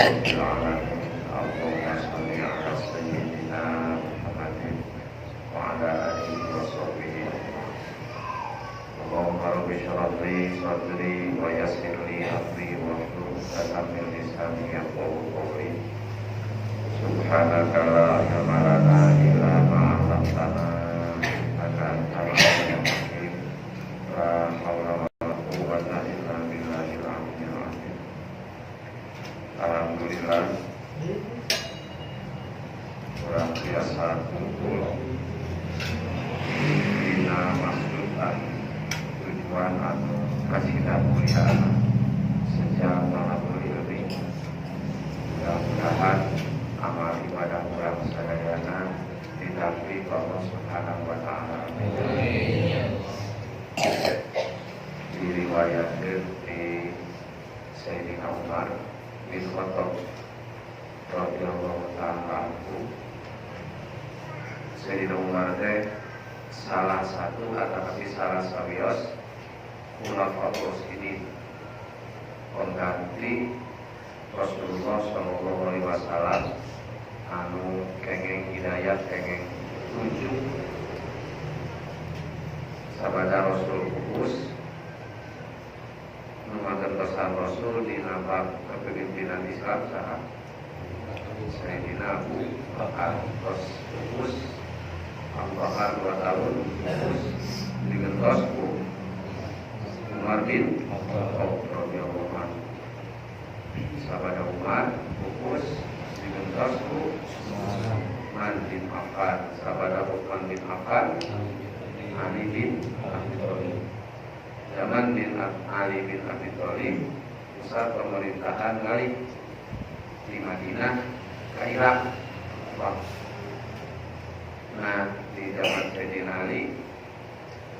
العالمين اللهم صل على سيدنا محمد وعلى آله وصحبه اللهم رب اشرح لي صدري ويسر لي أمري واحلل عقدة من لساني يفقهوا قولي سبحانك لا علم لنا إلا ما علمتنا إنك أنت العليم الحكيم لا حول ولا قوة إلا بالله العلي العظيم. Alhamdulillah orang biasa kumpul dina maksudan tujuan atau kasidah mulia sejak malam ini. Mudah-mudahan amal ibadah orang sadayana ditampi Allah Subhanahu wa taala. Diriwayatkeun di Sayyidina Umar bin Khattab radhiyallahu ta'ala anhu. Sayyidina Umar teh salah satu atau salah sawios khulafaur rasyidin pengganti Rasulullah sallallahu alaihi wasallam anu kenging hidayat kenging tunjuk sabada Rasul khusus numakan pesan Rasul di nabak kepemimpinan Islam saat Sayyidina Abu Bakar khusus Abu Bakar 2 tahun khusus digentos ku Umar bin Khattab radhiyallahu anhu. Sabada Umar khusus digentos ku Utsman bin Affan. Sabada Utsman bin Affan Ali bin Abi Thalib. Zaman bin Ali bin Abi Thalib pusat pemerintahan Ghalib di Madinah ke Irak. Nah, di zaman Sayyidina Ali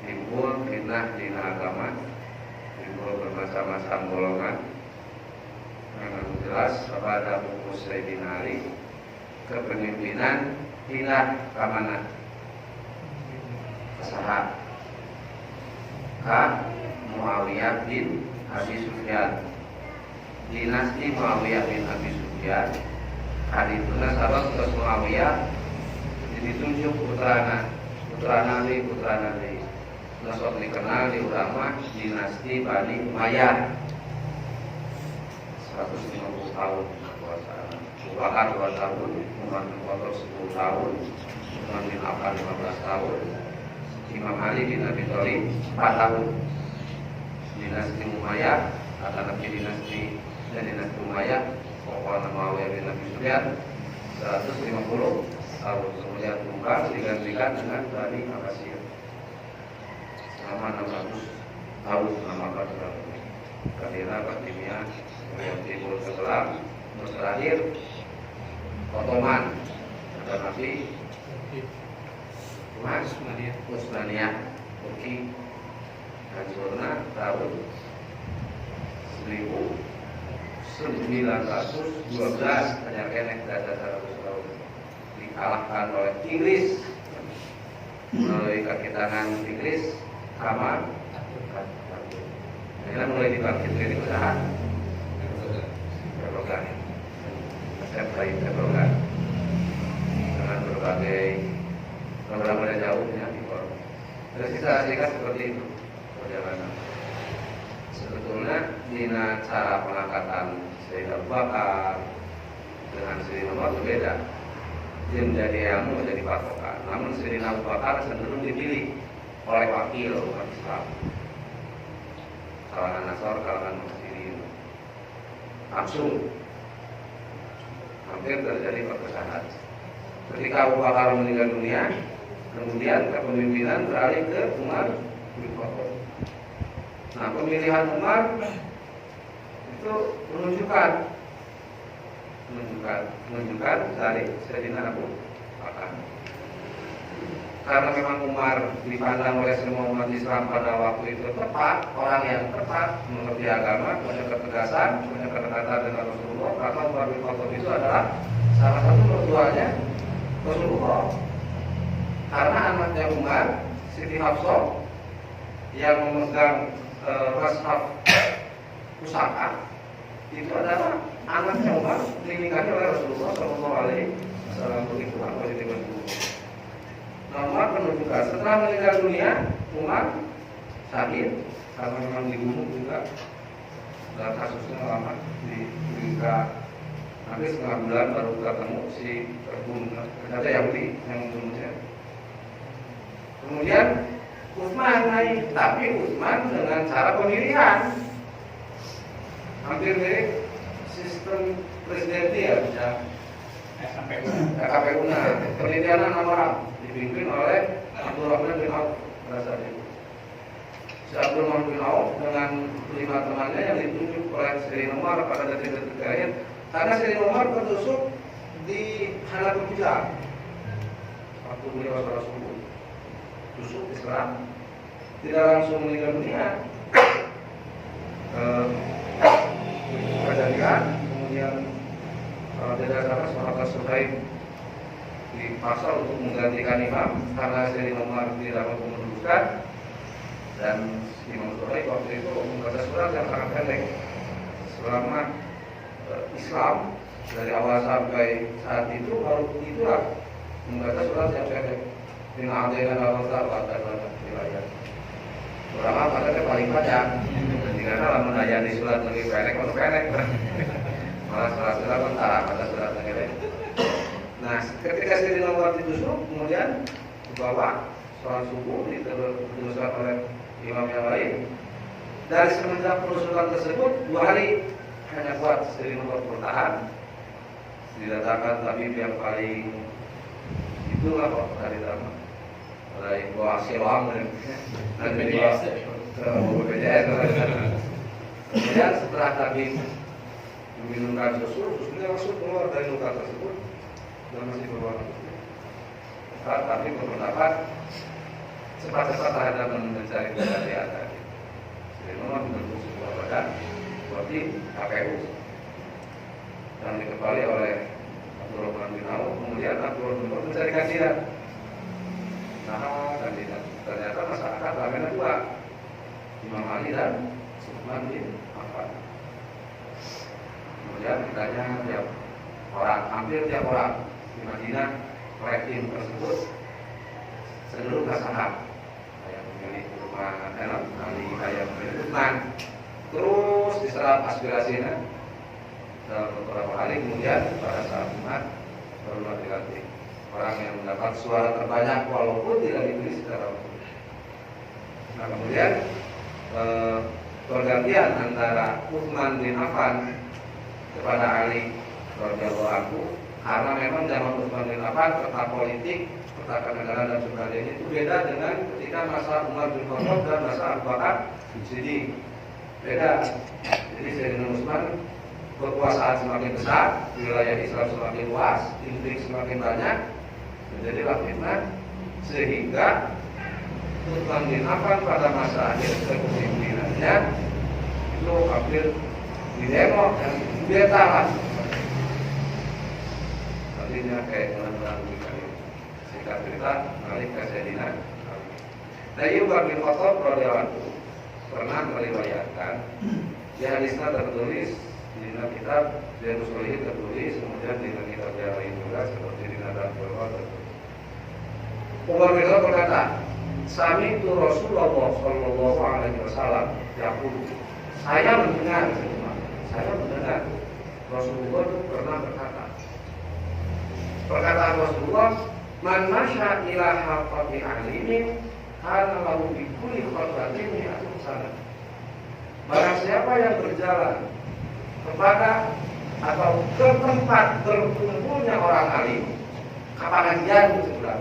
timbul fitnah di agama, timbul bermacam-macam golongan. Yang jelas kepada buku Sayyidina Ali kepemimpinan pindah ke mana? Sahabat Muawiyah bin Abi Sufyan. Dinasti Muawiyah bin Abi Sufyan hadituna sabab ke Muawiyah ditunjuk putrana Ali. Nasab dikenal di ulama dinasti Bani Umayyah 150 tahun kekuasaan. Abu Bakar 2 tahun, Umar bin Khattab 10 tahun, Utsman bin Affan 15 tahun, Imam Ali bin Abi Thalib 4 tahun. Dinasti Umayyah atau Nabi dinasti Umayyah pokoknya Muawiyah bin Abi Sufyan 150 tahun. Kemudian bukan digantikan dengan Bani Abbasiyah selama 600 tahun. Nama Badr Kadira Fatimiyah kemudian timbul setelah terakhir Ottoman ada Nabi Utsmaniyah Turki hancurna tahun 1912 hanya kenek data 100 tahun dikalahkan oleh Inggris melalui kaki tangan Inggris kamar akhirnya mulai dibangkit dari usaha berlogan berlogan dengan berbagai program jauhnya di forum. Terus kita lihat seperti itu perjalanan. Sebetulnya dina cara pengangkatan Sayyidina Abu Bakar dengan Sayyidina Umar berbeda. Dia menjadi ilmu, menjadi patokan. Namun Sayyidina Abu Bakar cenderung dipilih oleh wakil umat Islam, kalangan Nasr, kalangan Muhajirin. Langsung hampir terjadi perpecahan. Ketika Abu Bakar meninggal dunia, kemudian kepemimpinan beralih ke Umar bin Khattab. Nah, pemilihan Umar itu menunjukkan dari Sayyidina Abu Bakar. Karena memang Umar dipandang oleh semua umat Islam pada waktu itu tepat, orang yang tepat mengerti agama, punya ketegasan, punya kedekatan dengan Rasulullah. Karena Umar bin Khattab itu adalah salah satu mertuanya Rasulullah. Karena anaknya Umar, Siti Hafsah, yang memegang mushaf pusaka itu adalah anaknya Umar dinikahi oleh Rasulullah Shallallahu Alaihi Wasallam begitu apa di depan Nah, Umar menunjukkan setelah meninggal dunia Umar sakit karena memang dibunuh juga dan kasusnya lama di nanti setengah bulan baru ketemu si terbunuh ternyata Yahudi yang membunuhnya. Kemudian Utsman naik, tapi Utsman dengan cara pemilihan hampir mirip sistem presidensi ya, bisa KPU. Nah, penelitian nama dipimpin oleh Abdurrahman bin Auf rasanya. Si Abdurrahman bin Auf dengan 5 temannya yang ditunjuk oleh Sayyidina Umar pada detik-detik terakhir, karena Sayyidina Umar tertusuk di halaman pisang waktu beliau sholat subuh, tusuk diserang, tidak langsung meninggal dunia. Kejadian kemudian tidak salah sahabat Suhaib dipaksa untuk menggantikan imam karena Sayyidina Umar tidak mampu meneruskan, dan Imam Suhaib waktu itu membaca surat yang sangat pendek. Selama Islam dari awal sampai saat itu baru itulah membaca surat yang pendek. Dengan adanya al-Fatihah dan wilayah. Ulama katanya paling panjang. Jika salah menayani surat lebih pendek atau pendek, malah surat mentara pada surat yang pendek. Nah, ketika Sayyidina Umar ditusuk, kemudian dibawa sholat subuh diteruskan oleh imam yang lain. Dari semenjak penusukan tersebut 2 hari hanya kuat Sayyidina Umar bertahan. Didatangkan tabib yang paling itulah kok dari dalam dari bawa silang dan dibawa ke BPJS. Kemudian setelah tabib meminumkan susunya langsung keluar dari luka tersebut dan masih berwarna putih. Tapi berpendapat cepat-cepat terhadap mencari keadilan tadi. Jadi memang membentuk sebuah badan seperti KPU yang dikepali oleh Abdurrahman bin Auf. Kemudian Abdurrahman bin Auf mencari kandidat. Nah, kandidat ternyata masyarakat ramainya 2, Imam Ali dan Utsman bin Affan. Kemudian ditanya tiap orang, hampir tiap orang di Madinah ranking tersebut cenderung saham. Saya memilih rumah enak, Ali saya memilih Utsman. Terus diserap aspirasinya dalam beberapa hari. Kemudian pada saat Jumat barulah dilantik orang yang mendapat suara terbanyak walaupun tidak dipilih secara langsung. Nah, kemudian pergantian antara Utsman bin Affan kepada Ali radhiyallahu anhu, karena memang zaman Utsman bin Affan peta politik, peta kenegaraan dan sebagainya itu beda dengan ketika masa Umar bin Khattab dan masa Abu Bakar Siddiq. Beda. Jadi Sayyidina Utsman kekuasaan semakin besar, wilayah Islam semakin luas, intrik semakin banyak, menjadilah fitnah sehingga Utsman bin Affan pada masa akhir kepemimpinannya itu hampir didemo dan dibeta lah. Artinya kayak menang singkat cerita balik ke Sayyidina Ali. Nah, Umar bin Khattab radhiyallahu anhu pernah meriwayatkan di hadisnya tertulis di dalam kitab Riyadhus Shalihin tertulis, kemudian di dalam kitab yang lain juga seperti di Nadam Qur'an tertulis. Umar bin Khattab berkata, "Sami'tu Rasulullah sallallahu alaihi wasallam yaqul." Saya mendengar Rasulullah itu pernah berkata. Perkataan Rasulullah, "Man masya ila haqati alimin kana lahu bi kulli khatwatin mi'atun sanah." Barang siapa yang berjalan kepada atau ke tempat berkumpulnya orang alim, kapangan itu sebelah.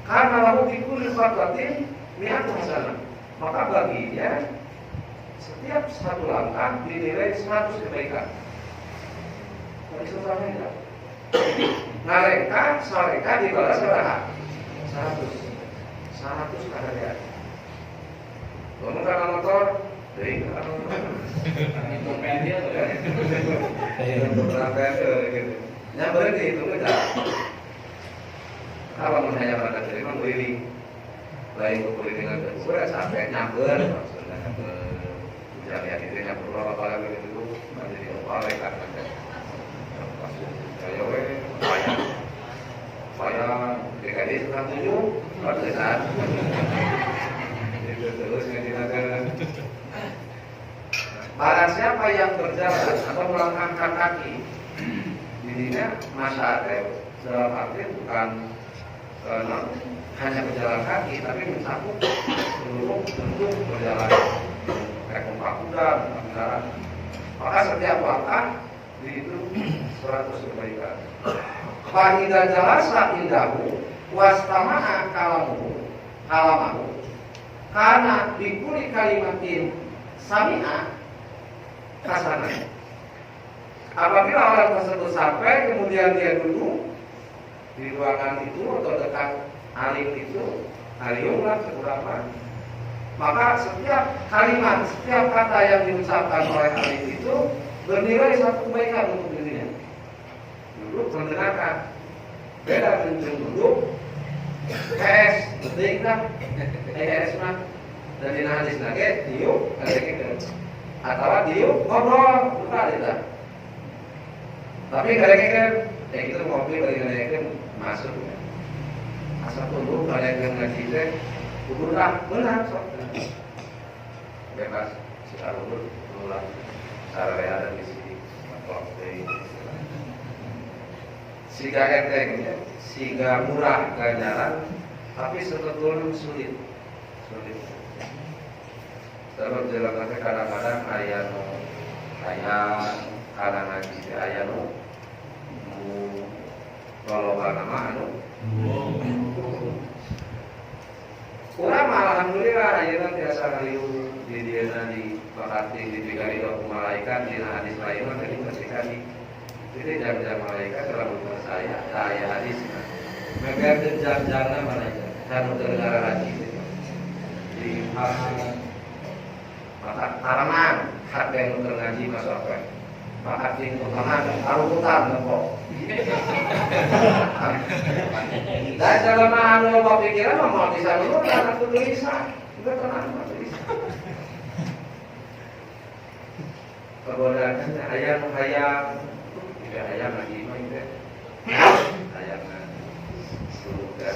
Karena lalu dikuli fatwatin mi'atun hasanah, maka baginya setiap satu langkah dinilai 100 kebaikan. Dari sesuatu tidak. Ngareka, soreka dibalas berapa? 100 kehadiran. Kamu karena motor, dari karena motor. Itu pendek ya. Gitu. Yang berarti itu enggak. Kalau mau hanya pada terima keliling, lain kelilingan kedua sampai nyamber, maksudnya ke lihat itu yang perlu apa lagi itu menjadi oleh karena saya DKI sekarang 7 pada saat itu terus ngedinakan barang siapa yang berjalan atau melangkahkan kaki dirinya masyarakat dalam arti bukan hanya berjalan kaki tapi mencakup seluruh bentuk berjalan kayak numpak kuda, kendaraan. Maka setiap langkah itu 100 kebaikan. Fa'idza jalasa indahu wastama'a kalamahu karena dikuli kalimatin sami'a kasana. Apabila orang tersebut sampai kemudian dia duduk di ruangan itu atau dekat alim itu, aliumlah seberapa, maka setiap kalimat, setiap kata yang diucapkan oleh alim itu bernilai 1 kebaikan untuk dirinya. Duduk mendengarkan, beda dengan duduk PS, penting kan? PS mah dan di hadis lagi diuk, atau diuk ngobrol, bukan tidak. Tapi kadang-kadang kita ngopi kadang-kadang masuk. Asal tunggu kadang-kadang ngaji teh, kudulah benar sok. Bebas, secara ulang. Cara ada di sini, siga enteng, siga murah ganjaran, tapi sebetulnya sulit. Sebab jalan kadang-kadang ayah karena ngaji ayah kalau nama kurang alhamdulillah ayeuna biasa ngaliu di dieuna di bakati dibikari ku malaikat di hadis lain mah tadi ketika di jam-jam malaikat dalam umur saya hadis maka jam-jamna malaikat dan negara haji di maka taraman hak yang ngaji masuk apa maka di pertama arutan kok dan dalam anu mau pikiran mau bisa dulu karena tulisan juga tenang tulisan kemudian ayam tidak ayam lagi mah itu ayam surga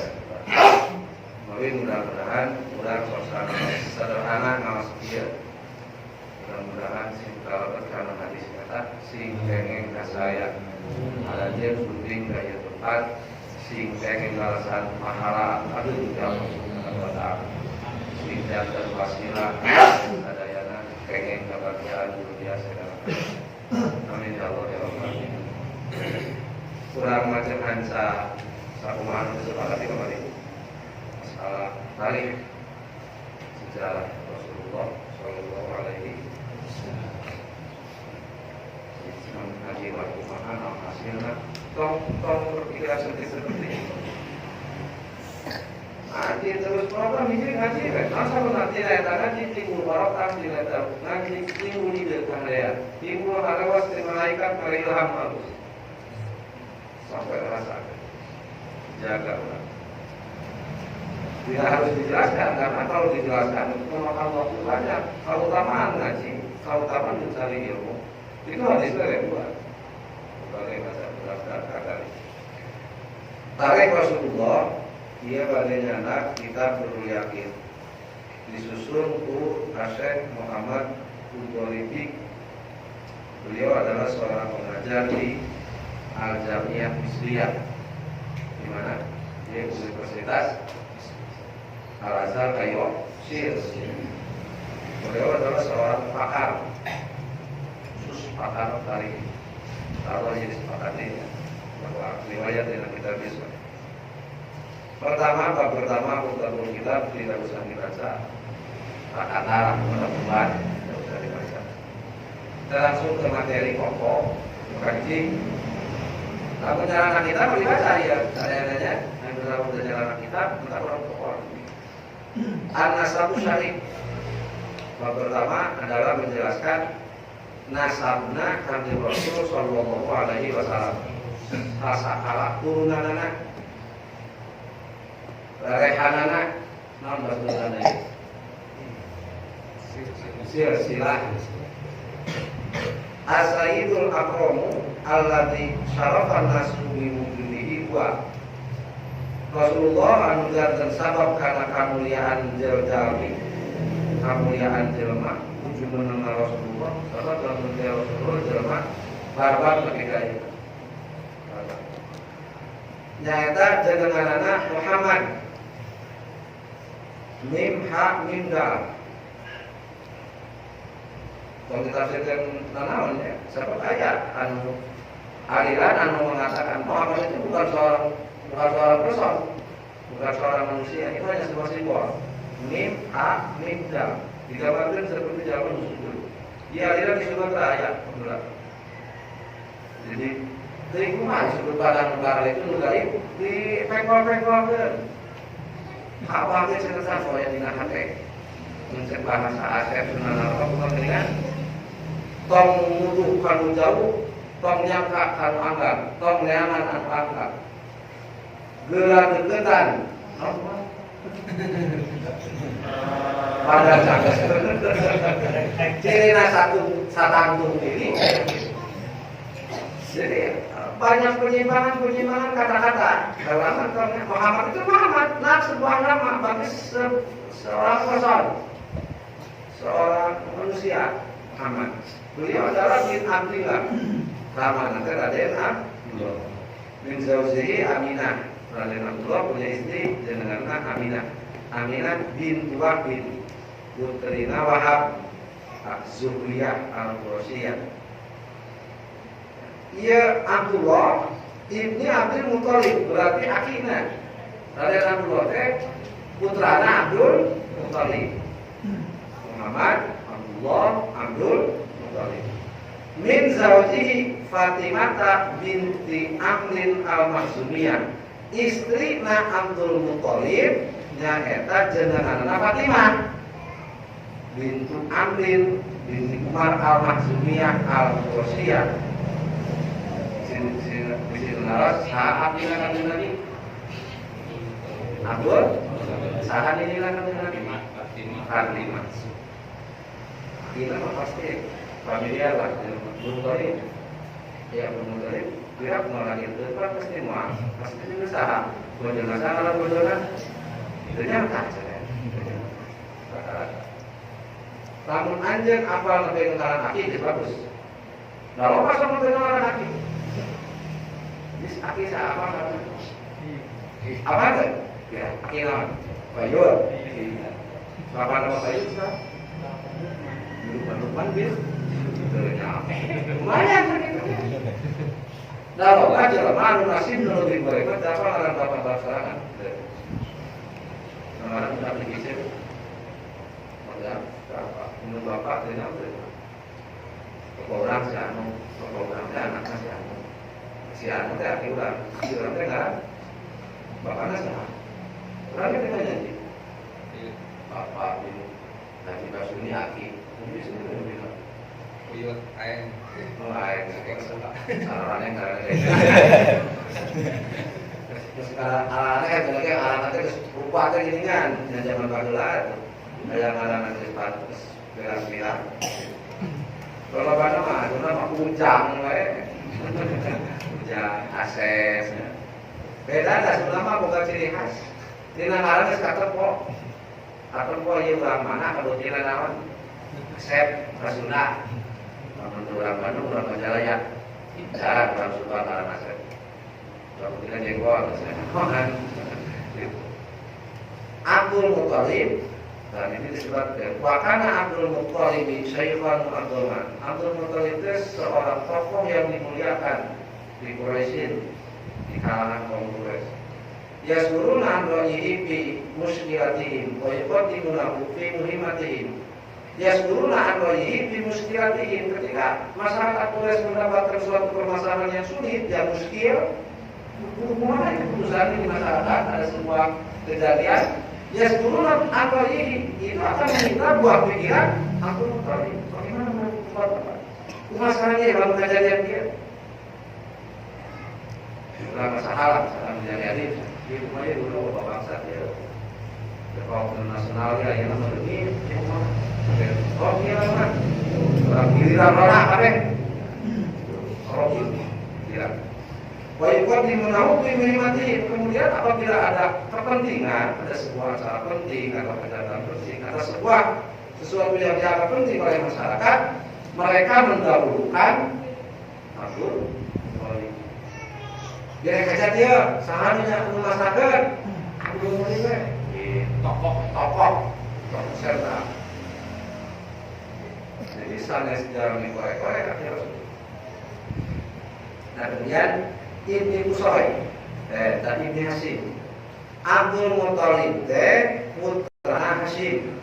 tapi mudah-mudahan suasana sederhana ngawas dia mudah-mudahan sing kalau karena hadis kata sing pengen kasaya ada dia syuting gaya tempat sing pengen alasan pahala aduh tidak ada sing jantan wasila ada yang pengen kebahagiaan luar biasa amin ya Allah ya Allah kurang macam hansa sakumahan kesepakati kembali masalah tarikh sejarah Rasulullah Shallallahu Alaihi ngaji waktu makan hasilnya tong berpikiran seperti ini ngaji terus program ini ngaji kan masa nanti ngaji timbul barokah di letak ngaji timbul di depan dia timbul halawas di malaikat ilham halus sampai rasa jaga ulang tidak harus dijelaskan karena kalau dijelaskan memakan waktu banyak kalau tamaan ngaji kalau tamaan mencari ilmu itu hadis buat sebagai bahasa berdasarkan tarikh Rasulullah dia bagian anak kita perlu yakin disusun ku Syekh Muhammad Udolibik beliau adalah seorang pengajar di Al-Jamiah Misriyah di mana di Universitas Al-Azhar Kairo Sir. Beliau adalah seorang pakar pakar tarikh kalau jadi sepakatnya bahwa riwayat yang kita bisa bab pertama untuk kita tidak usah dibaca kata penutupan tidak usah dibaca kita langsung ke materi pokok kaji kalau perjalanan kita mau dibaca ya adanya yang dalam perjalanan kita tentang orang pokok an-nasabu syarif bab pertama adalah menjelaskan nasabna kanjeng Rasul sallallahu alaihi wasallam. Asakala turunanana rehanana naon bahasa silsilah. As-sayyidul akramu alladzi syarafan nasu bi wujudihi wa Rasulullah anu dan sabab karena kemuliaan jalmi, kemuliaan jelma ujung menengah Rasulullah sabab lamun Rasulullah jelma barbar ketika itu. Nyaeta jenenganana Muhammad mim ha mim dal. Kalau ditafsirkan nanaon ya, sebab ayat anu aliran anu mengatakan Muhammad itu bukan seorang person, bukan seorang manusia, itu hanya sebuah simbol. Mim ha mim dal digambarkan seperti jawaban usul. Di aliran di Sumatera ayat betul. Jadi dari kumah disebut padang negara itu negara itu di pengkol-pengkol ke apa aja cerita soalnya di nahate mencek bahasa Asep Sunan apa bukan dengan tong muduh kanu jauh tong nyangka kanu anggap tong neangan anu anggap gelar deketan pada cakas ciri satangtung ini. Jadi banyak penyimpangan kata-kata dalam Muhammad itu Muhammad, sebuah nama bagi seorang person, seorang manusia Muhammad. Beliau adalah bin Abdillah, nama nanti Raden Abdullah bin Zawzihi Aminah. Raden Abdullah punya istri dengan Aminah. Aminah bin Wahab bin putrina Wahab Az-Zuhriyah Al-Qurasiyah. Ia Abdullah ibni Abdul Muthalib berarti akina. Raden Abdullah putrana Abdul Muthalib. Muhammad Abdullah Abdul Muthalib. Min zawjihi Fatimah binti Amrin al-Makhzumiyah. Istri na Abdul Muthalib nyaeta jenenganna Fatimah bintu Amrin binti Umar al-Makhzumiyah al-Qurasiyah. Bismillah, saat inilah kami Nabi Abdul, saat inilah kami Nabi Fatimah. Kita pasti familiar lah, belum tahu ya belum tahu. Dia mengalami itu pasti mau, pasti juga sah. Bodoh salah bodoh itu nyata. Namun anjing apa lebih kenalan aki itu bagus. Kalau pas mau kenalan aki. Aki apa namanya? Apa ada? Ya, aki nama Bayur. Apa nama Bayur sah? Lupa bil. Lumayan. Kalau aja lah, malu nasib dulu di mereka. Apa orang bapak bangsa? Orang tidak berkisir. Maka apa? Menurut bapak tidak berkisir. Orang si anu, orang anaknya si anu. Si anu teh aki ulang, si orang teh enggak. Bapaknya siapa? Orang kita janji. Bapak ini nanti basuni aki. Ini sendiri bilang. Iya, aing. Oh, aing. Sarannya enggak ada. Sekarang alatnya rupa teh gini kan, zaman baheula aya ngaranna geus patus belas-belas. Kalau pada mah nama ujang we. Ujang Asep. Beda dah sulama boga ciri khas. Dina ngaran geus katepo. Katepo ieu urang mana kabutiran naon? Asep Rasuna. Lamun urang Bandung urang Majalaya. Jarang urang Subang ngaran Asep. Kabutiran jengkol. Abdul Muthalib. Dan ini disebutkan wakana Abdul Muthalib Syaikhan Abdullah. Abdul Muthalib itu seorang tokoh yang dimuliakan di Quraisyin, di kalangan kaum Quraisy. Yasuruna amroyihi fi muskilatihim wa yuqaddimuna fi muhimmatihim. Yasuruna amroyihi fi muskilatihim. Ketika masyarakat Quraisy mendapatkan suatu permasalahan yang sulit, yang muskil, bagaimana keputusan di masyarakat ada sebuah kejadian. Ya sebelum apa ini itu akan meminta buah pikiran aku Muthalib. Bagaimana membuat apa? Masalahnya dalam kejadian dia. Sudah masalah, salah kejadian ini. Di rumahnya dulu bapak bangsa dia. Kalau nasional ya yang nomor ini, oh iya lah, orang giliran orang apa? Orang giliran. Wajib dimenau mati. Kemudian apabila ada kepentingan, ada sebuah acara penting atau kegiatan penting atau sesuatu yang dianggap penting oleh masyarakat, mereka mendahulukan makhluk wali. Dia kerja dia, sahamnya rumah sakit, belum mulai. Tokoh serta. Jadi sana sejarah ini korek-korek akhirnya. Nah kemudian Ibni Qusay dan Ibni Hashim. Abdul Muthalib putra Hashim.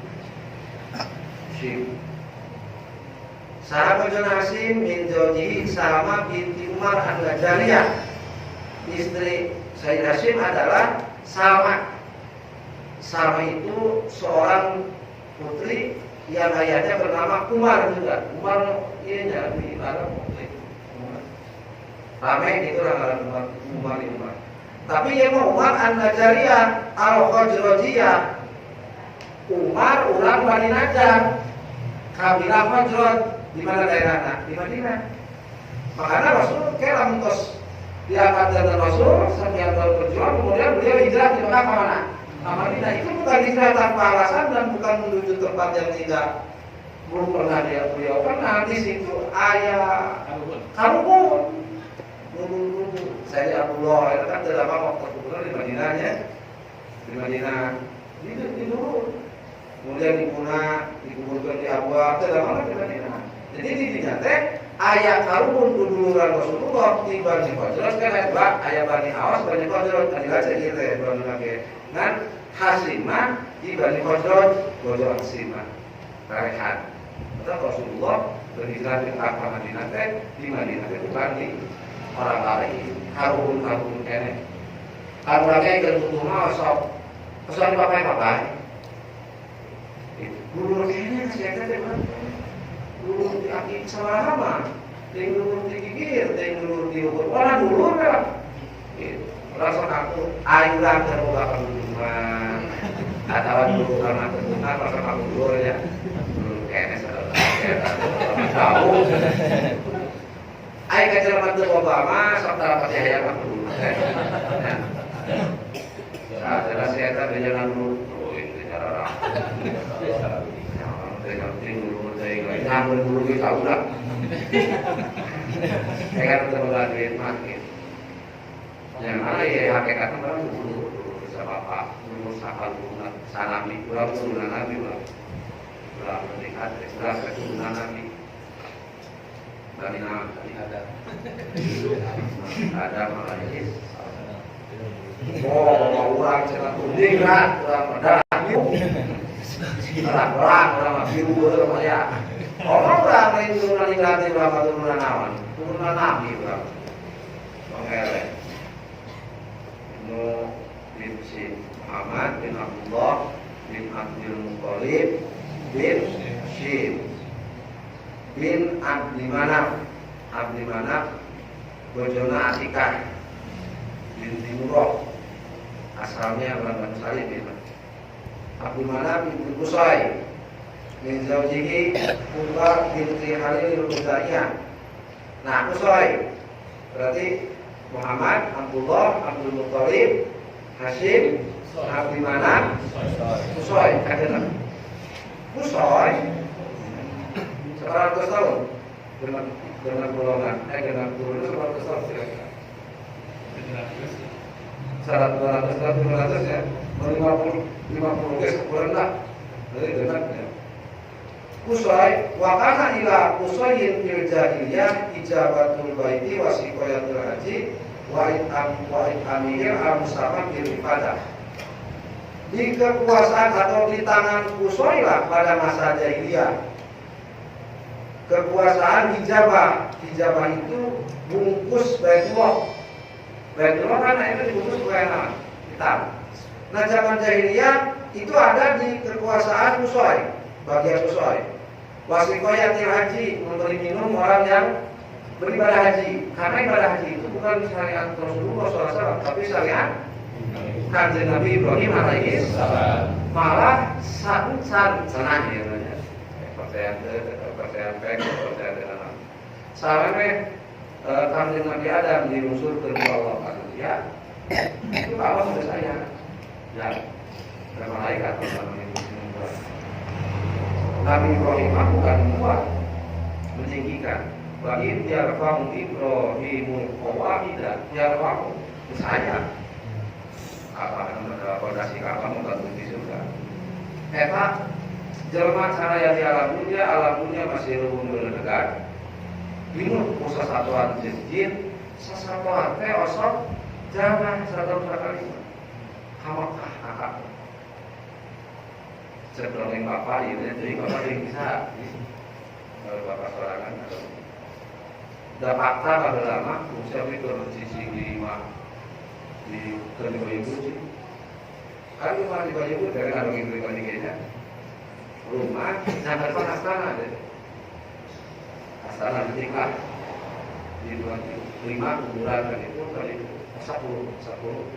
Sahabat Hashim bin Zawji sama binti Umar An-Najariyah. Istri Sayyid Hashim adalah Salma. Salma itu seorang putri yang ayahnya bernama Umar juga. Umar ini di Arab putri. Ramai itu orang Umar. Tapi yang Umar An-Najariyah Al-Khajrajiyah. Umar orang Bani Najjar. Kabilah Khajraj di mana daerahnya? Di Madinah. Makanya Rasul kira mentos diangkat dari Rasul sekian tahun berjuang, kemudian beliau hijrah di Mekah ke mana? Madinah. Itu bukan hijrah tanpa alasan dan bukan menuju tempat yang belum pernah beliau pernah. Di situ ayah Karubun. Saya Abdullah itu kan sudah lama waktu terkubur di Madinahnya, di Madinah di dulu. Kemudian dikuburkan di Abwa, sudah lama di Madinah. Jadi intinya ayah Karubun duluran Rasulullah di Bani Khajraj kan ayah Bani Awas Bani Khajraj tadi aja gitu ya Bani lagi. Dan Hasimah di Bani Khajraj bojo Hasimah. Rehan. Maka Rasulullah berhijrah ke Madinah di Madinah itu bukan di orang lain. Karubun kene. Karubunnya ikut butuh mau sok. Pesan papai. Dulu kene saya kata dulu di sama dulu digigir, dulu diukur orang dulu kan. Langsung aku ayuran terbuka rumah. Atau dulu karena terbuka langsung aku dulu ya. Kayaknya tahu. Ayo kajian mantu Obama, serta pasti hayat aku dulu. Nah, jelas saya tadi jangan dulu itu cara orang. Jangan dulu ngambil dulu kita udah. Saya kan terlalu duit makin. Yang mana ya hakikatnya baru dulu bisa bapak dulu sakal dulu salami kurang turunan nabi kurang melihat jelas keturunan nabi. Bani nabi ada malah ini. Oh orang cepat kuning kan orang pedang orang biru orang ya. Orang lain turunan ingkati berapa turunan awan, turunan nabi berapa? Mengelak. Bin Muhammad bin Abdullah bin Abdul Muthalib bin Hashim bin Abdi Manaf bojona Atikah bin Timurah asalnya Bani Salim bin Abdi Manaf bin Qusay min Zawjihi Umar binti Halil Al-Huzaiyah. Nah, Qusay berarti Muhammad, Abdullah, Abdul Muthalib, Hashim, Abdi Manaf, Qusay. Kajian Qusay 100 tahun dengan golongan dengan turun 100 tahun kira-kira. 200 tahun 200 ya. 50 guys kurang lah. Jadi dengarnya. Qusay wa kana ila Qusayyin fil jahiliyah ijabatul baiti wa siqayatul haji wa amir al-mustaqam bil ibadah. Di kekuasaan atau di tangan Qusay lah pada masa jahiliyah. Kekuasaan hijabah itu bungkus Baitullah. Baitullah kan itu dibungkus dengan hitam. Nah zaman jahiliyah itu ada di kekuasaan Qusay, bagian Qusay. Wasiqayatil haji, memberi minum orang yang beribadah haji. Karena ibadah haji itu bukan syariat Rasulullah SAW, tapi syariat Kanjeng Nabi Ibrahim alaihi malah senang ya percaya pek percaya dengan sampai Kanjeng Nabi Adam diusul ke Allah manusia itu Allah percaya ya dan malaikat Nabi Ibrahim bukan membuat meninggikan bagi dia kamu Ibrahimul Qawaida dia kamu saya apa namanya fondasi kamu membantu di surga eta jelema saraya di alam dunia masih luhur dekat bingung usaha satuan jin sasatuan teh osok jangan satu kali hamakah kakak sebelum bapak ini jadi bapak bisa kalau bapak sorangan atau dah fakta pada lama usia itu sisi di kedua ibu sih kan rumah di ibu dari kandung ibu kandungnya rumah sampai depan astana deh astana ketika di 25 kuburan kan itu kali 10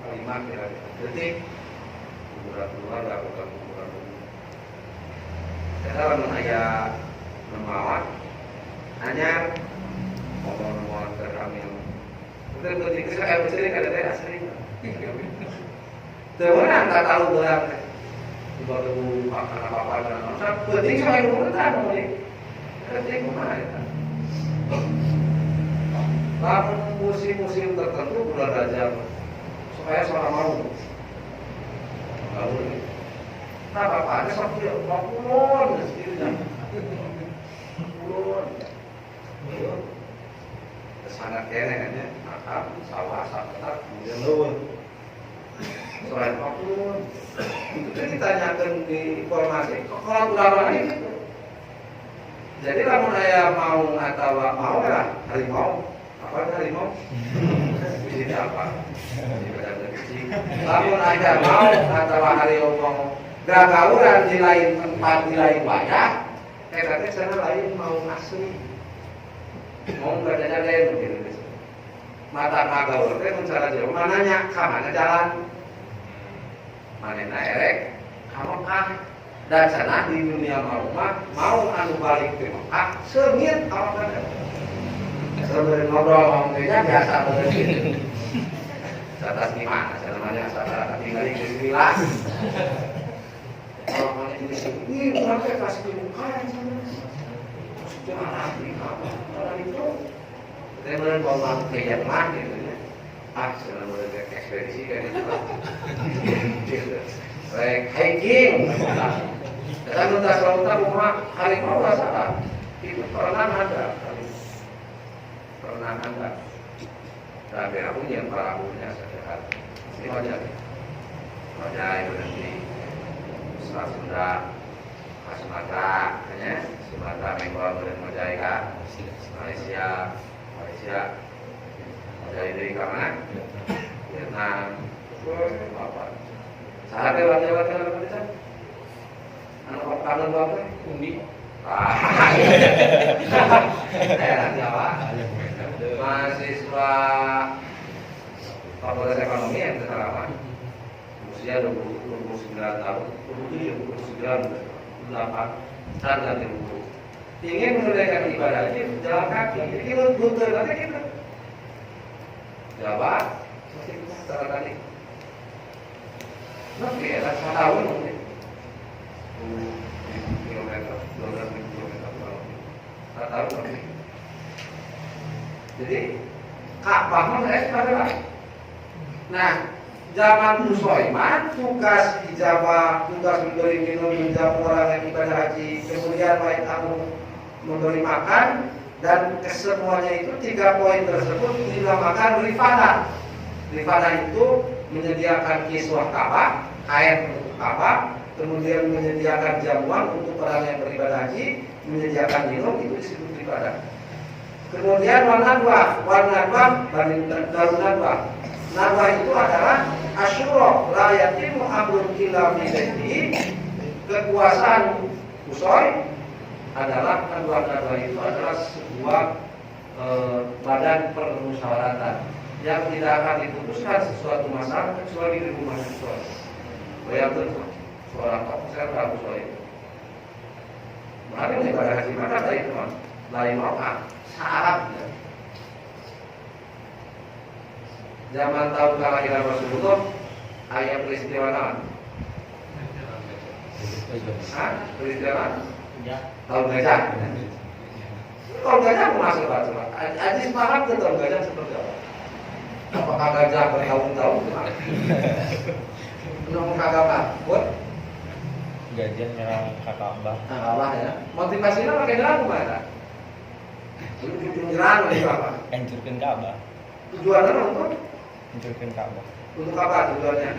kali 5 kira detik kuburan keluar gak bukan kuburan kita lamun aya memawat hanya ngomong-ngomong ke kami betul ketika saya bercerita ada teh asli teman tak tahu berat baru makan apa-apa dan masa penting saya mengenal nih penting mana ya namun musim-musim tertentu bulan Rajab supaya seorang mau tahu nah bapaknya sampai makulun sendirinya makulun sangat kene ya makam sawah saketar kemudian lewat selain makulun itu kan ditanyakan di informasi kalau ulama ini gitu jadi lamun aya mau atau mau lah harimau apa harimau ini apa di badan kecil lamun aya mau atau harimau gagauran di lain tempat di lain banyak tapi sana lain mau asli mau berjalan lain mata ngagaul teh mencari jauh mananya kamana jalan manena erek kamu dan sana di dunia mau anu balik ke Mekah seungit awak kan sebenarnya ngobrol ngomongnya biasa begitu atas di mana namanya saudara tinggal di Bismillah kalau ini ini sampai kasih ke Mekah sudah di kamar itu kita benar bawa ke Jerman gitu ya selama ekspedisi kan itu baik hiking dan untuk selalu rumah harimau salah itu pernah ada tapi aku yang pelakunya sedekat ini wajah itu nanti Sunda Sumatera Sumatera Mekong dan Majalika Malaysia dari kemana? Vietnam, apa? Sahabat wajah-wajah apa itu? Anak kanan apa? Undi. Daerah Jawa. Mahasiswa Fakultas Ekonomi yang terlama usia 29 tahun, 27, 29, 8 dan ganti buku. Ingin menunaikan ibadah haji jalan kaki, jadi butuh nanti kita Jawa, secara tadi. Nanti ada 1 tahun mungkin. Kilometer, 12.000 kilometer kurang lebih. 1 tahun lebih. Jadi Ka'bah saya adalah. Nah, zaman Sulaiman tugas di Jawa, tugas memberi minum, menjamu orang yang ibadah haji, kemudian baik kamu memberi makan. Dan kesemuanya itu 3 poin tersebut dinamakan rifadah. Rifadah itu menyediakan kiswah Ka'bah, air untuk Ka'bah, kemudian menyediakan jamuan untuk orang yang beribadah haji, menyediakan minum, itu disebut rifadah. Kemudian warna dua, daun nadwa. Nadwa itu adalah asyura la yatimu amrun illa bihi. Kekuasaan Kusoi adalah nadwa itu adalah sebuah badan permusyawaratan yang tidak akan diputuskan sesuatu masalah kecuali di rumah siswa. Bayangkan seorang tokoh saya tahu soal itu. Kemarin ibadah haji mana dari teman lain Mekah syarat. Zaman tahun kelahiran Rasulullah, ayat peristiwa apa? Peristiwa tahun gajah. Tahun gajah masuk coba. Hadis paham ke tahun gajah seperti apa? Apakah gajah bertahun-tahun? Belum kagak takut. Gajah nyerang Ka'bah. Ka'bah ya. Motivasinya pakai nyerang kemana? Tujuan nyerang itu apa? Hancurkan Ka'bah. Tujuannya untuk? Hancurkan Ka'bah. Untuk apa tujuannya?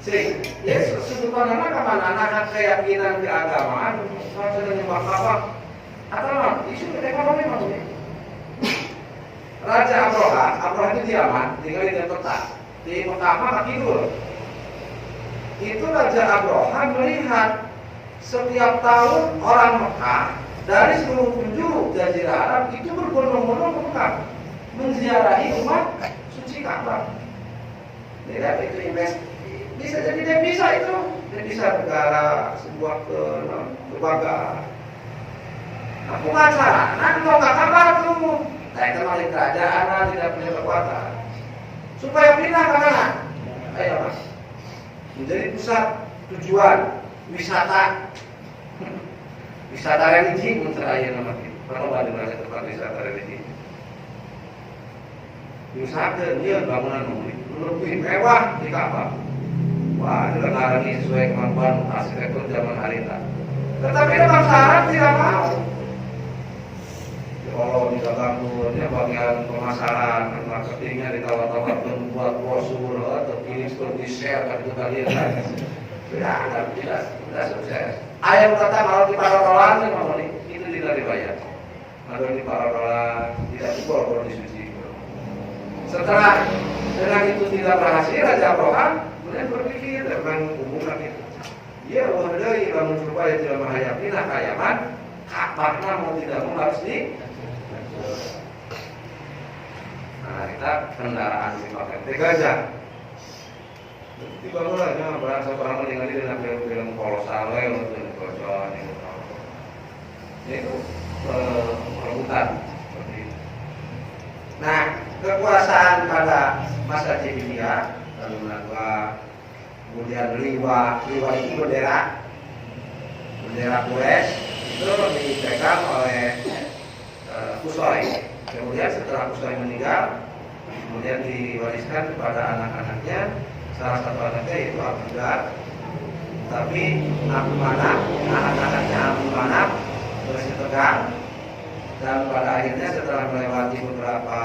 Sih, Yesus sebenarnya kemana anak keyakinan keagamaan, maksudnya nyembah Ka'bah, atau isu ekonomi maksudnya. Raja Abraha itu di Yaman, tinggal di kota di Mekah Kidul. Itu Raja Abraha melihat setiap tahun orang Mekah dari seluruh penjuru Jazirah Arab itu berbondong-bondong ke Mekah menziarahi umat suci Ka'bah. Tidak itu bisa jadi devisa negara, sebuah kebanggaan. Nah, pengacara, mau nggak kabar tuh? Nah, itu masih kerajaan tidak punya kekuatan. Supaya pindah ke mana? Ayo mas, menjadi pusat tujuan wisata, wisata religi pun saya nama itu. Kalau ada masa tempat wisata religi, usahakan dia bangunan lebih mewah di Ka'bah. Wah, negara ini sesuai kemampuan arsitektur zaman hari ini. Tetapi dalam syarat tidak mau. Kalau bisa ganggunya bagian pemasaran, marketingnya ditawar-tawar membuat brosur atau ini seperti share kan itu kalian kan. Tidak sukses. Ayam kata kalau di parolan itu tidak dibayar. Kalau di parolan tidak dibawa disuci. Setelah dengan itu tidak berhasil, Raja Abraha kemudian berpikir tentang hubungan itu. Dia wahai bangun supaya tidak menghayati lah kayaman, Ka'bahnya mau tidak mau harus di. Nah kita kendaraan dipakai gajah. Dibangunlah berasa orang meninggal di dalam film kolosal untuk bocor itu perebutan seperti itu. Nah kekuasaan pada masa Jahiliyah lalu Nadwa, kemudian Liwa itu bendera Quraisy itu dipegang oleh Qusay. Kemudian setelah Qusay meninggal, kemudian diwariskan kepada anak-anaknya. Salah satu anaknya yaitu Abu Dhar. Tapi Abu Manaf, anak-anaknya Abu Manaf masih tegang. Dan pada akhirnya setelah melewati beberapa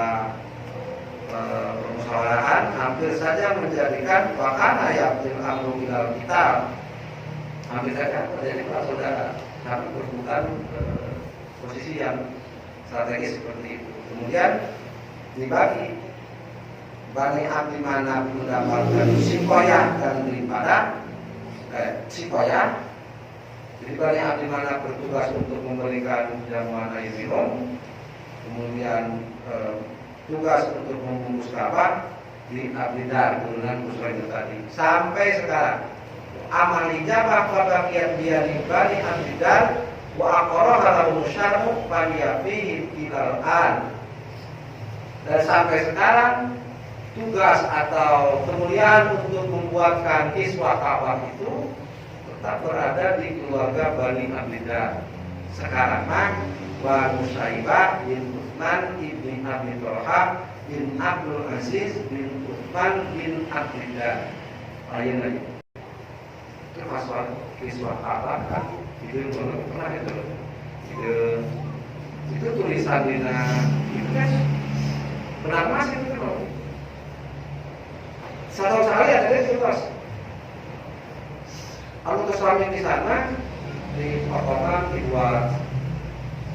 permusyawaratan, hampir saja menjadikan bahkan ayat Amru Bilal kita hampir saja menjadi perang saudara, tapi bukan posisi yang strategis seperti itu. Kemudian dibagi Bani Abdi Manaf mendapatkan Sikoyah dan daripada Sikoyah. Jadi Bani Abdi Manaf bertugas untuk memberikan jamuan air minum, kemudian tugas untuk membungkus Ka'bah di Abdi Dar turunan Qusay itu tadi. Sampai sekarang amal ijabah bagian dia di Bani Abdi Dar wa aqara lahu syar'u faliyafihi ilal an. Dan sampai sekarang tugas atau kemuliaan untuk membuatkan kiswah Ka'bah itu tetap berada di keluarga Bani Abdi Dar. Sekarang Banu Saibah bin Utsman ibn Abi Thalhah bin Abdul Aziz bin Utsman bin Abdi Dar. Ayo lagi. Itu masalah kiswah Ka'bah kan itu pernah itu tulisan di itu kan benar masih itu loh. Satu sekali ada di tulis. Kalau kesuami di sana di potongan dibuat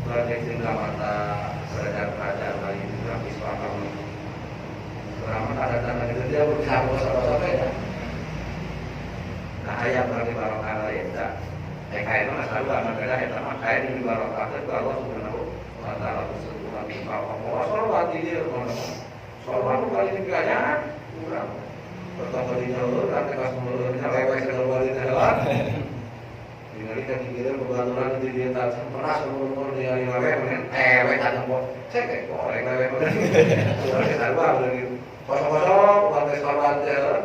berbagai mata kerajaan Bali di grafis pakam. Berapa ada tangan itu dia berusaha sampai ya. Nah ayat bagi barokah ya tidak. Kayak itu nggak tahu anak kita kita makai di barokah itu Allah subhanahu wa taala tersebut nanti kalau sholat dia sholat kali ini kayaknya kurang pertama di jalur nanti pas mulutnya lewat segala balik jalan tinggal kaki kiri pembaturan di dia tak pernah umur dia lewat kan lewat aja kok saya kayak korek lewat sudah kita luar lagi kosong pakai sholat jalan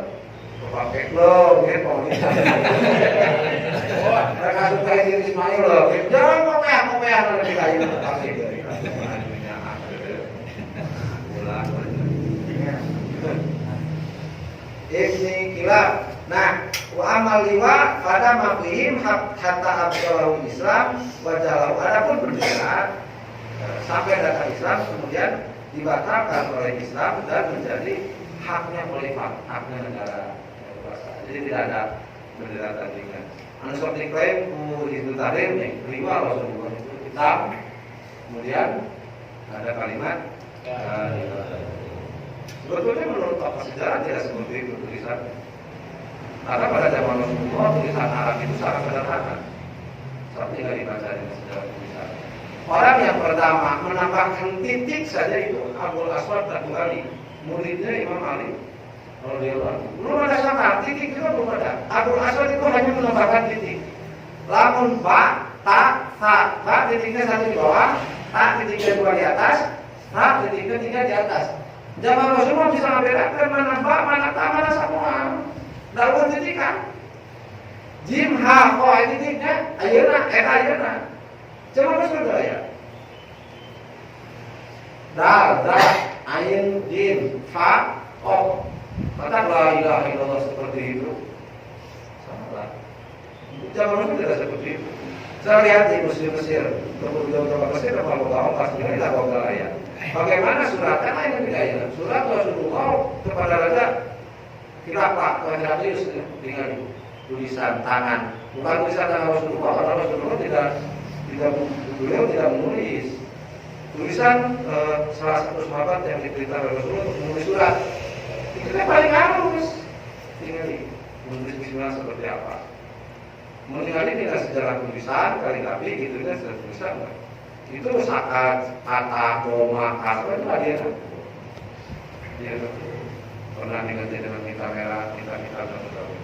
pakai belum gitu mereka suka ini Ismail loh jangan kopiah nanti kayu pasti dari Ibni Kilab. Nah, wa amal liwa pada mafihim hatta abdalahu Islam wajalahu. Adapun bendera sampai datang Islam kemudian dibatalkan oleh Islam dan menjadi haknya khalifah, haknya negara. Jadi tidak ada bendera tandingan. Anu sok diklaim ku Hizbut Tahrir nih, liwa Rasulullah itu hitam. Kemudian ada kalimat sebetulnya menurut tokoh sejarah tidak seperti itu tulisan. Karena pada zaman Rasulullah tulisan Arab itu sangat sederhana. Seperti nggak dibaca dengan sejarah tulisan. Orang yang pertama menambahkan titik saja itu Abul Aswad Ad-Du'ali, muridnya Imam Ali. Belum ada sama titik itu belum ada. Abul Aswad itu hanya menambahkan titik. Lamun ba, ta, fa, ba titiknya satu di bawah, ta titiknya dua di atas, ta titiknya tiga di atas. Zaman Rasulullah bisa membedakan mana ba, mana ta, mana semua. Dalam titik kan? Jim ha ko titiknya ayeuna. Cuma Rasulullah ya. Dal, ayin, jim, fa, ko. Kata la ilaha illallah seperti itu. Salah. Zaman Rasul tidak seperti itu. Saya lihat di Muslim Mesir, kemudian Mesir kalau tahu pastinya tidak bakal ayat. Bagaimana suratnya lain bedanya? Surat Rasulullah kepada raja khilafah atau Heraklius dengan tulisan tangan, bukan tulisan tangan Rasulullah karena Rasulullah beliau tidak menulis. Tulisan salah satu sahabat yang diperintahkan Rasulullah untuk menulis surat. Itu yang paling halus. Tinggal menulis bismillah seperti apa. Meninggali tidak sejarah tulisan, kali tapi itu kan sejarah tulisan. Itu sakat, kata, koma, kata itu ada dia pernah diganti dengan tinta merah, tinta hitam dan sebagainya.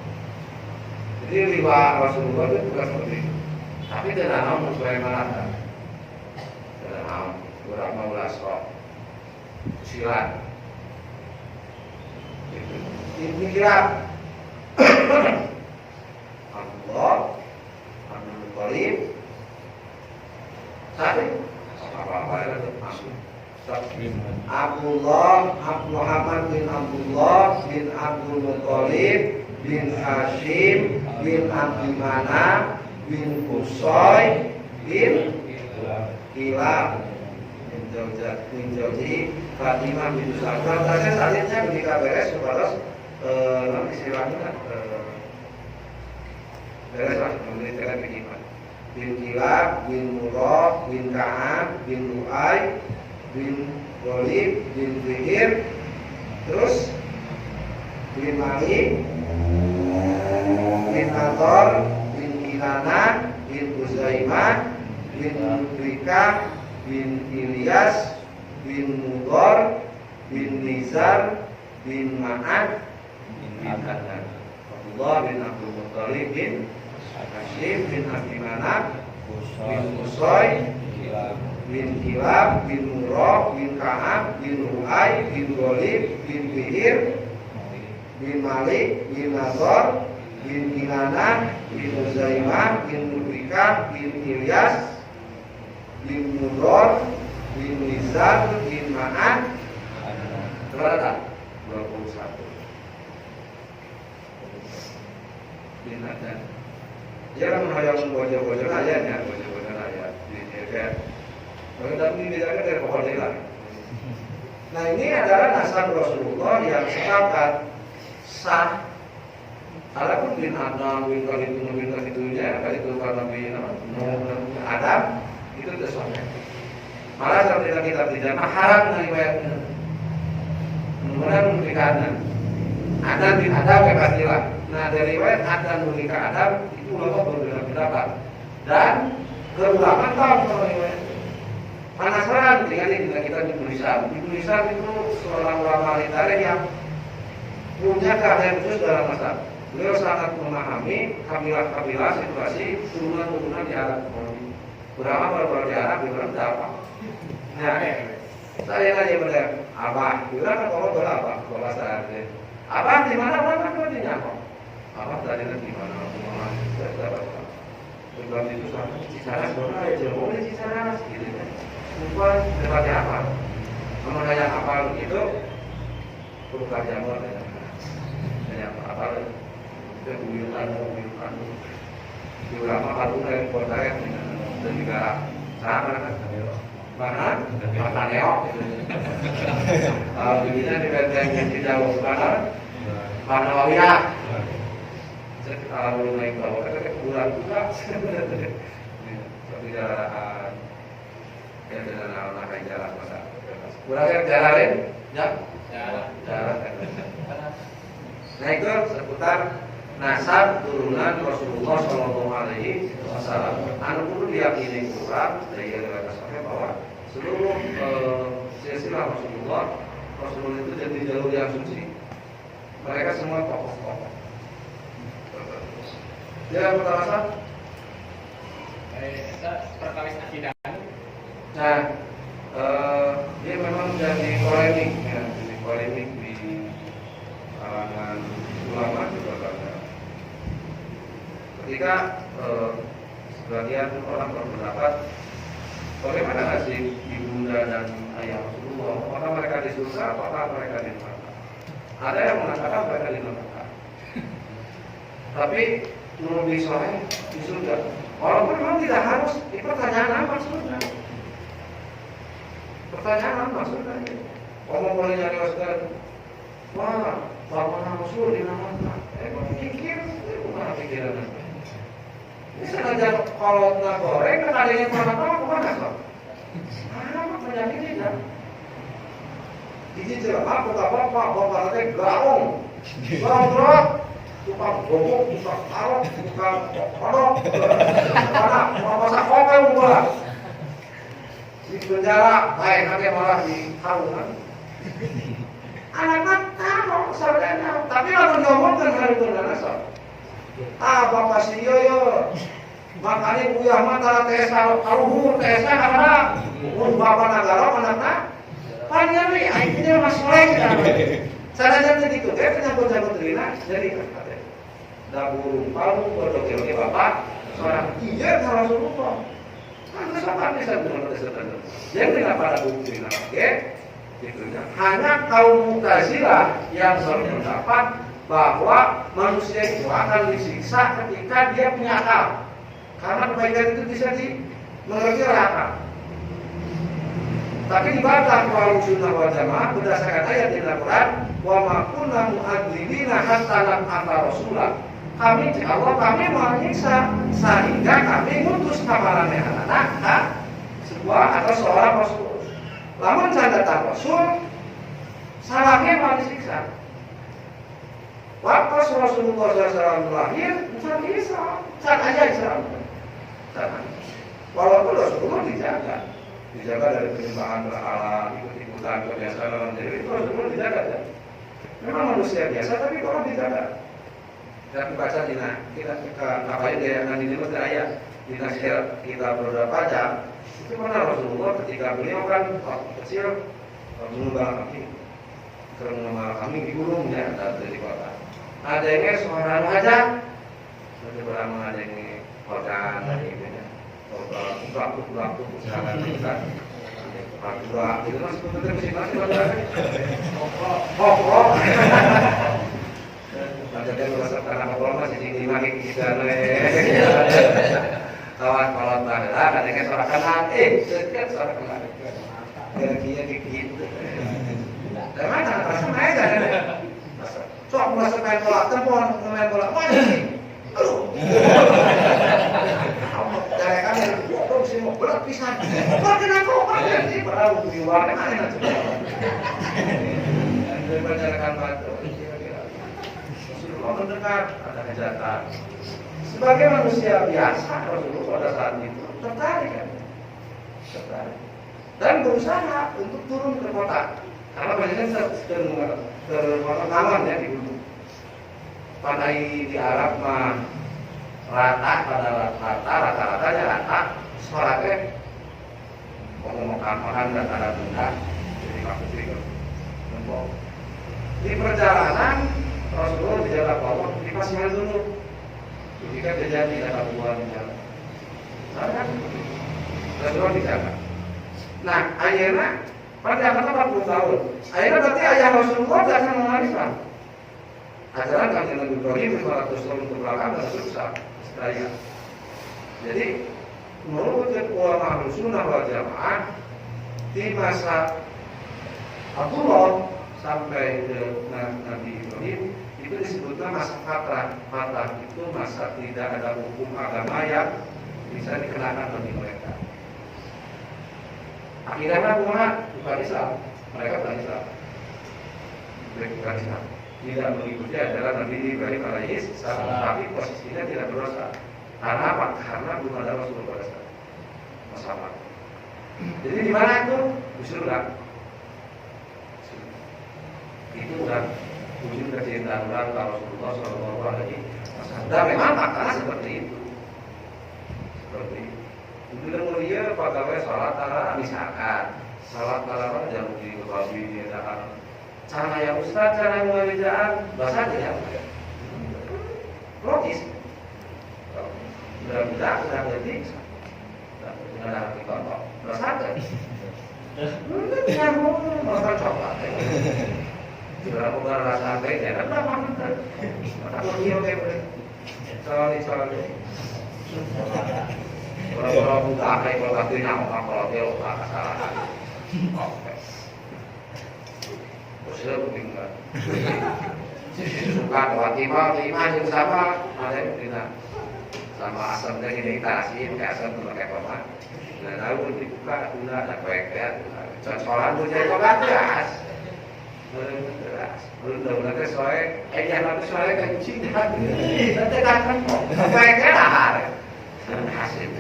Jadi riwayat Rasulullah itu bukan seperti itu. Tapi tidak namun sesuai mana tidak namun berapa ulas kok silat. Ini kira Allah, Abdul Muttalib, Sari, apa-apa itu Abdullah, Muhammad bin Abdullah bin Abdul Muttalib bin Hashim bin Abdul Manaf bin Qusay bin Kilab bin Jauzi Fatimah bin Salman. Saya salibnya ketika beres kepada istilahnya beres lah menelitikan bagaimana bin Kilab bin Murrah bin Ka'ab bin Lu'ay bin Ghalib bin Fihir, terus bin Malik bin Nador bin Kinana bin Uzaimah bin Rika bin Ilyas bin Mudor bin Nizar bin Ma'ad bin Adnan Abdullah bin Abdul Muttalib bin Hashim bin Abdi Manaf bin Qusay bin Kilab bin Murrah bin Ka'ab bin Lu'ay bin Ghalib bin Fihir bin Malik bin Nador bin Kinana bin Uzaimah bin Rika bin Ilyas bin Mudor bin Nizar bin Ma'ad. Berapa? 21 bin Adnan. Jangan menghayal bocor-bocor ayatnya, bocor-bocor ayat di DPR. Tapi dibedakan dari pokok nilai. Nah ini adalah nasab Rasulullah yang sepakat sah. Adapun bin Adnan, bin Khalidnya, kali itu karena bin Adam itu tersoalnya. Malah seperti kita tidak haram riwayatnya. Kemudian memberikannya. Adnan bin Adam yang pastilah. Nah dari riwayat Adnan bin Adam itu ulama berbeda pendapat dan berulangan tahun kalau riwayat. Penasaran dengan ini juga kita di Bulisam. Di Bulisam itu seorang ulama literary yang punya keahlian khusus dalam masalah. Beliau sangat memahami kabilah-kabilah situasi turunan-turunan di Arab. Berapa baru di Arab, bilang apa? Nah, saya nanya pada Abah, bilang kan kalau bola apa? Bola saya. Abah di mana? Mana kerjanya apa? Abah tadi kan di mana? Rumah saya dapat. Sebelum itu sampai Cisaras, bola ya jauh di Cisaras, gitu kan. Lupa tempatnya apa? Kamu nanya apa begitu? Bukan jamur ya. Nanya apa? Itu buyutan. Di ulama kalung dari kota yang dan juga sama kan? Mana? Mata neok. Kalau begini di benteng yang tidak mana? Mana wawiyah? Kalau belum naik bawah kan bulan juga. Tapi jalan. Ya dengan anak jalan masa. Kurangnya jalanin, ya? Jalan. Nah itu seputar nasab turunan Rasulullah Shallallahu Alaihi Wasallam. Anu perlu diyakini Quran dari kata sampai bahwa seluruh silsilah Rasulullah itu jadi jalur yang suci. Mereka semua tokoh-tokoh. Ya pertama perkawis akidah. Nah, dia memang jadi polemik, ya, jadi polemik di kalangan ulama juga karena ketika sebagian orang berpendapat bagaimana nasib ibunda dan ayah Rasulullah, apakah mereka di surga, apakah mereka di neraka? Ada yang mengatakan mereka di neraka, tapi lebih sahih di surga. Walaupun memang tidak harus, itu pertanyaan apa surga? Pertanyaan maksudnya, ngomong boleh nyari waspada. Wah, bapak Rasul di neraka. Pikir, itu mana pikiran? Bisa aja kalau nggak goreng, kan adanya neraka, bukan asal. Apa penyakit tidak? Ini jelas, bapak nanti gaung, gaung, tukang gobok, tukang arok, tukang kodok, mana mau masak kopi pula. Di penjara, baik nanti malah di haluan. Anak-anak tahu saudaranya, tapi kalau ngomongkan hari itu dan asal. Bapak si yoyo, makanya buyah mata tesa kaluhur tesa karena bapak nagara anaknya, panjang nih, akhirnya masih lain kan. Caranya begitu, penyambut terina, jadi kata, dapur palu berdokternya bapak, seorang iya kalau Rasulullah. Kesempatan bisa benar kesempatan. Yang tidak pada bukti oke, hanya kaum Mu'tazilah yang berpendapat bahwa manusia itu akan disiksa ketika dia punya akal, karena kebaikan itu bisa mengerti oleh akal. Tapi dibantah kaum Sunnah wal Jamaah berdasarkan ayat di Al-Quran, wa ma kunna mu'adzibina hatta nab'atha rasula. Kami menyiksa sehingga kami ngutus kamarannya anak sebuah atau seorang rasul. Lamun datang rasul, salahnya mau disiksa. Waktu Rasulullah SAW lahir, bukan bisa, saat aja Islam. Walaupun Rasulullah dijaga dari penyembahan berhala, ikut-ikutan kebiasaan dalam diri itu Rasulullah dijaga. Memang manusia biasa, tapi orang dijaga. Kita baca kita apa yang akan dinilai ayat di nasihat kita beberapa jam itu mana Rasulullah ketika beliau kan kecil mengembang kami di gunung ya dari kota. Ada yang suara aja, ada berapa ada yang kota dari ini ya, pelaku misalkan kita. Itu masih betul masih jadi merasa karena ngobrol masih tinggi lagi kita kawan kawan bahasa katanya suara kanan sekian suara kanan dia gitu memang rasa main kan sok merasa main bola tempon main bola mana sih aduh dari kami kok sih mau berat pisan kenapa kok sih baru di luar kan enak daripada rekan batu mendengar ada kejahatan. Sebagai manusia biasa, Rasulullah pada saat itu tertarik kan? Tertarik. dan berusaha untuk turun ke kota karena banyaknya terlawan ya di gunung. Pandai di Arab mah rata-ratanya rata sholatnya ngomong kamahan dan ada benda jadi maksudnya di perjalanan Rasulullah dijaga Allah dipasihkan dulu jika terjadi ada buah di jalan kan Rasulullah dijaga. Nah akhirnya pada Jakarta 40 tahun akhirnya berarti ayah Rasulullah datang mewariskan ajaran Kanjeng Nabi Ibrahim 500 tahun ke belakang dan susah saya. Jadi menurut ulama Ahlus Sunnah wal Jamaah di masa Abdullah sampai ke Nabi Ibrahim itu disebutnya masa fatrah. Fatrah itu masa tidak ada hukum agama yang bisa dikenakan bagi mereka. Akhirnya bukan Islam, mereka bukan Islam. Bukan Islam. Tidak mengikuti ajaran Nabi Ibrahim alaihissalam, tapi posisinya tidak berdosa. Karena apa? Karena belum ada Rasulullah pada saat masa. Jadi di mana itu? Di surga. Itu udah wujud kecintaan orang Rasulullah Shallallahu Alaihi Wasallam. Dan memang faktanya seperti itu. Seperti itu. Itu mulia pegawai salat tara misalkan salat tara jangan dibabi diadakan. Cara yang ustaz, cara yang mengerjakan bahasa tidak logis. Udah berarti dengan arti contoh bahasa kan. Jangan ngomong makan coklat. Sudah bukan rasa beda, kan berapa meter? Mata kuliah oke boleh. Soal. Kalau buka kayak kalau katanya kalau dia lupa kesalahan. Oke. Usul bingung. Suka lima yang sama ada tidak sama asam dari meditasi kayak asam pakai apa? Dan lalu dibuka gula ada kuek-kuek. Soalan punya itu kan jelas. Benar-benar soalnya jangan soalnya kencing dan nanti kan kuek-kuek lah. Hasil.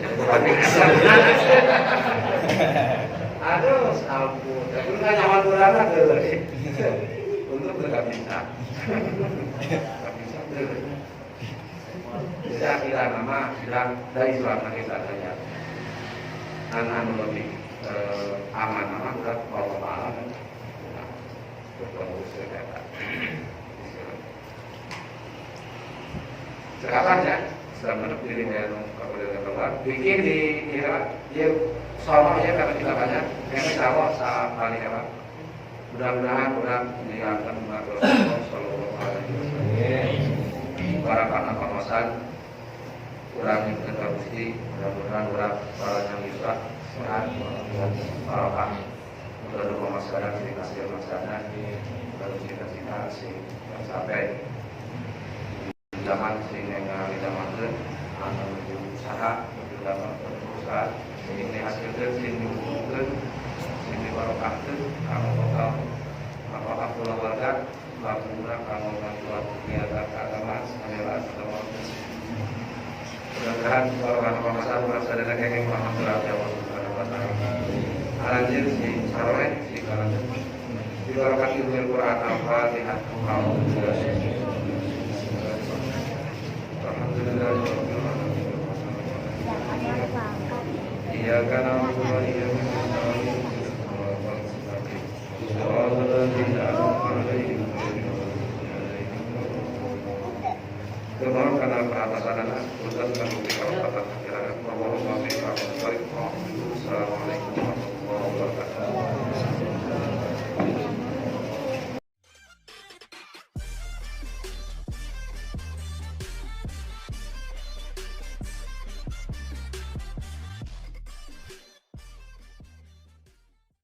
Aduh, ampun. Tapi kan nyaman ulama dulu. Untuk tidak bisa. Tidak bisa dulu. Jadi kira nama bilang dari selama kita tanya. Anak lebih aman udah bawa malam. Bertemu sekarang. Sekarang ya, sebenarnya dirinya kemudian keluar. Bikin di dia soalnya karena kita banyak, ini kalau saat kali apa? Mudah-mudahan udah meninggalkan umat Rasulullah Shallallahu Alaihi Wasallam. Barakan kawasan, kurang intervensi, mudah-mudahan udah para yang bisa sehat, barakan. Mudah-mudahan pemasaran dikasih masalah, lalu cita-cita sih sampai zaman sehingga kita masuk, anak usaha, dalam berusaha. Ini hasil sini dibutuhkan, sini barokahkan, kamu bakal apakah pulau warga, bangunan kamu buat kegiatan keagamaan, adalah semua. Mudah-mudahan barokah pemasaran merasa dengan kenging Muhammad berada Subhanahu Wa Taala. Alanjir si sarweh si kalanjir. Di barokah ilmu Quran Al-Fatihah. Alhamdulillah. Iya karena karena peratasan anak, urusan dengan bukti kalau